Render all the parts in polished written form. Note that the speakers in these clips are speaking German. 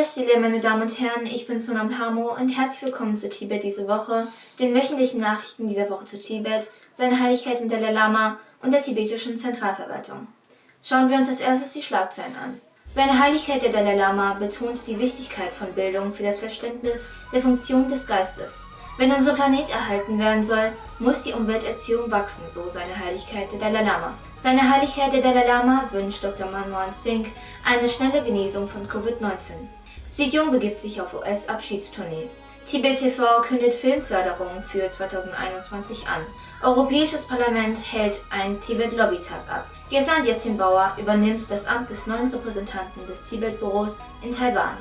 Stille, meine Damen und Herren, ich bin Sonam Hamo und herzlich willkommen zu Tibet diese Woche, den wöchentlichen Nachrichten dieser Woche zu Tibet, seiner Heiligkeit dem Dalai Lama und der tibetischen Zentralverwaltung. Schauen wir uns als erstes die Schlagzeilen an. Seine Heiligkeit der Dalai Lama betont die Wichtigkeit von Bildung für das Verständnis der Funktion des Geistes. Wenn unser Planet erhalten werden soll, muss die Umwelterziehung wachsen, so seine Heiligkeit der Dalai Lama. Seine Heiligkeit der Dalai Lama wünscht Dr. Manmohan Singh eine schnelle Genesung von Covid-19. Sikyong begibt sich auf US-Abschiedstournee. Tibet TV kündet Filmförderung für 2021 an. Europäisches Parlament hält einen Tibet-Lobbytag ab. Gesand Yetsin-Bauer übernimmt das Amt des neuen Repräsentanten des Tibet-Büros in Taiwan.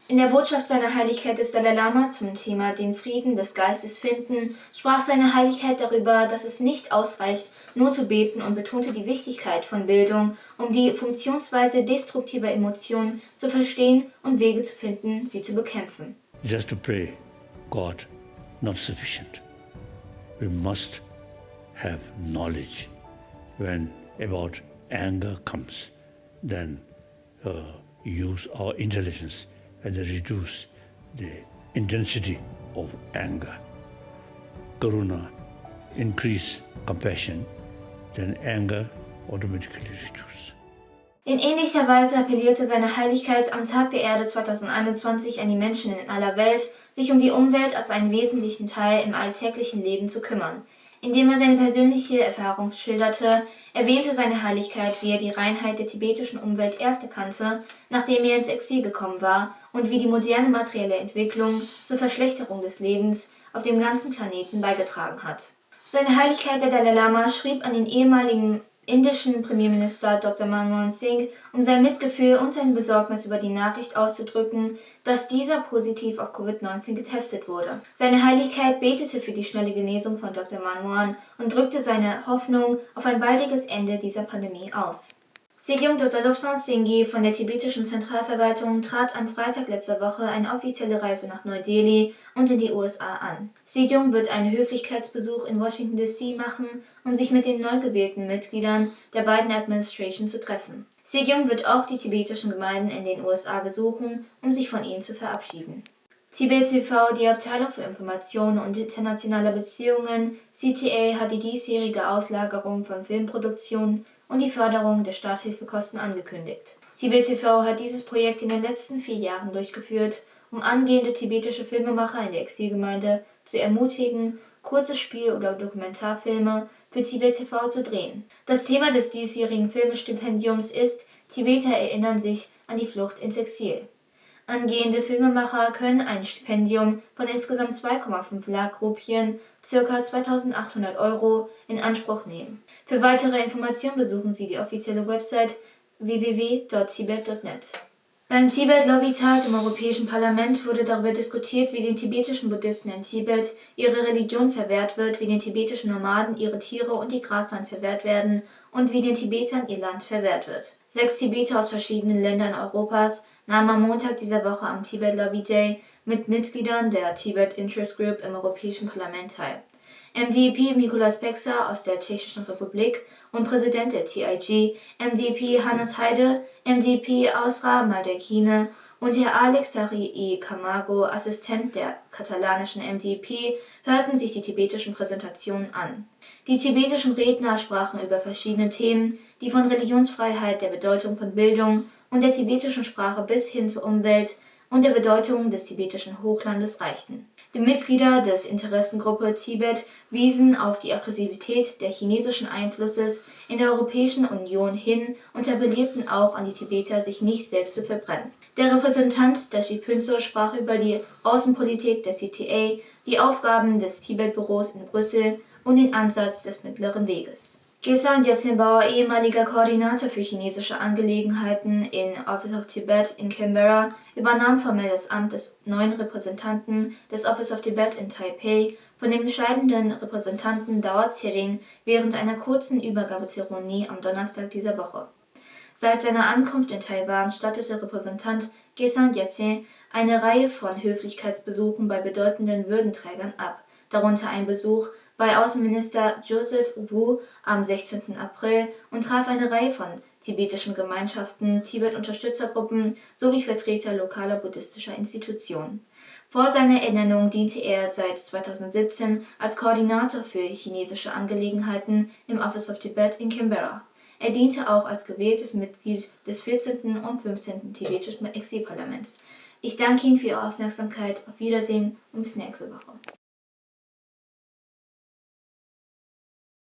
In der Botschaft seiner Heiligkeit des Dalai Lama zum Thema den Frieden des Geistes finden, sprach seine Heiligkeit darüber, dass es nicht ausreicht, nur zu beten und betonte die Wichtigkeit von Bildung, um die Funktionsweise destruktiver Emotionen zu verstehen und Wege zu finden, sie zu bekämpfen. Just to pray, God, not sufficient. We must have knowledge. When about anger comes, then use our intelligence and reduce the intensity of anger. Karuna, increase compassion, then anger automatically reduces. In ähnlicher Weise appellierte seine Heiligkeit am Tag der Erde 2021 an die Menschen in aller Welt, sich um die Umwelt als einen wesentlichen Teil im alltäglichen Leben zu kümmern. Indem er seine persönliche Erfahrung schilderte, erwähnte seine Heiligkeit, wie er die Reinheit der tibetischen Umwelt erst erkannte, nachdem er ins Exil gekommen war, und wie die moderne materielle Entwicklung zur Verschlechterung des Lebens auf dem ganzen Planeten beigetragen hat. Seine Heiligkeit der Dalai Lama schrieb an den ehemaligen indischen Premierminister Dr. Manmohan Singh, um sein Mitgefühl und seine Besorgnis über die Nachricht auszudrücken, dass dieser positiv auf Covid-19 getestet wurde. Seine Heiligkeit betete für die schnelle Genesung von Dr. Manmohan und drückte seine Hoffnung auf ein baldiges Ende dieser Pandemie aus. Sikyong Dr. Lobsang Singhi von der tibetischen Zentralverwaltung trat am Freitag letzter Woche eine offizielle Reise nach Neu-Delhi und in die USA an. Sikyong wird einen Höflichkeitsbesuch in Washington D.C. machen, um sich mit den neu gewählten Mitgliedern der Biden Administration zu treffen. Sikyong wird auch die tibetischen Gemeinden in den USA besuchen, um sich von ihnen zu verabschieden. Tibet TV, die Abteilung für Information und internationale Beziehungen, CTA, hat die diesjährige Auslagerung von Filmproduktionen und die Förderung der Starthilfekosten angekündigt. Tibet TV hat dieses Projekt in den letzten 4 Jahren durchgeführt, um angehende tibetische Filmemacher in der Exilgemeinde zu ermutigen, kurze Spiel- oder Dokumentarfilme für Tibet TV zu drehen. Das Thema des diesjährigen Filmstipendiums ist Tibeter erinnern sich an die Flucht ins Exil. Angehende Filmemacher können ein Stipendium von insgesamt 2,5 Lakh Rupien, ca. 2.800 €, in Anspruch nehmen. Für weitere Informationen besuchen Sie die offizielle Website www.tibet.net. Beim Tibet-Lobbytag im Europäischen Parlament wurde darüber diskutiert, wie den tibetischen Buddhisten in Tibet ihre Religion verwehrt wird, wie den tibetischen Nomaden ihre Tiere und die Grasland verwehrt werden und wie den Tibetern ihr Land verwehrt wird. 6 Tibeter aus verschiedenen Ländern Europas nahmen am Montag dieser Woche am Tibet Lobby Day mit Mitgliedern der Tibet Interest Group im Europäischen Parlament teil. MDP Mikolas Peksa aus der Tschechischen Republik und Präsident der TIG, MDP Hannes Heide, MDP Ausra Maldekine und Herr Alex Sari I. Camargo, Assistent der katalanischen MDP, hörten sich die tibetischen Präsentationen an. Die tibetischen Redner sprachen über verschiedene Themen, die von Religionsfreiheit, der Bedeutung von Bildung und der tibetischen Sprache bis hin zur Umwelt und der Bedeutung des tibetischen Hochlandes reichten. Die Mitglieder des Interessengruppe Tibet wiesen auf die Aggressivität der chinesischen Einflusses in der Europäischen Union hin und appellierten auch an die Tibeter, sich nicht selbst zu verbrennen. Der Repräsentant Dashi Pünzo sprach über die Außenpolitik der CTA, die Aufgaben des Tibet-Büros in Brüssel und den Ansatz des mittleren Weges. Gesand Yetsin-Bauer, ehemaliger Koordinator für chinesische Angelegenheiten in Office of Tibet in Canberra, übernahm formell das Amt des neuen Repräsentanten des Office of Tibet in Taipei von dem scheidenden Repräsentanten Dao Tsering während einer kurzen Übergabezeremonie am Donnerstag dieser Woche. Seit seiner Ankunft in Taiwan stattete Repräsentant Gesand Yetsin eine Reihe von Höflichkeitsbesuchen bei bedeutenden Würdenträgern ab, darunter ein Besuch bei Außenminister Joseph Wu am 16. April und traf eine Reihe von tibetischen Gemeinschaften, Tibet-Unterstützergruppen sowie Vertreter lokaler buddhistischer Institutionen. Vor seiner Ernennung diente er seit 2017 als Koordinator für chinesische Angelegenheiten im Office of Tibet in Canberra. Er diente auch als gewähltes Mitglied des 14. und 15. tibetischen Exilparlaments. Ich danke Ihnen für Ihre Aufmerksamkeit. Auf Wiedersehen und bis nächste Woche.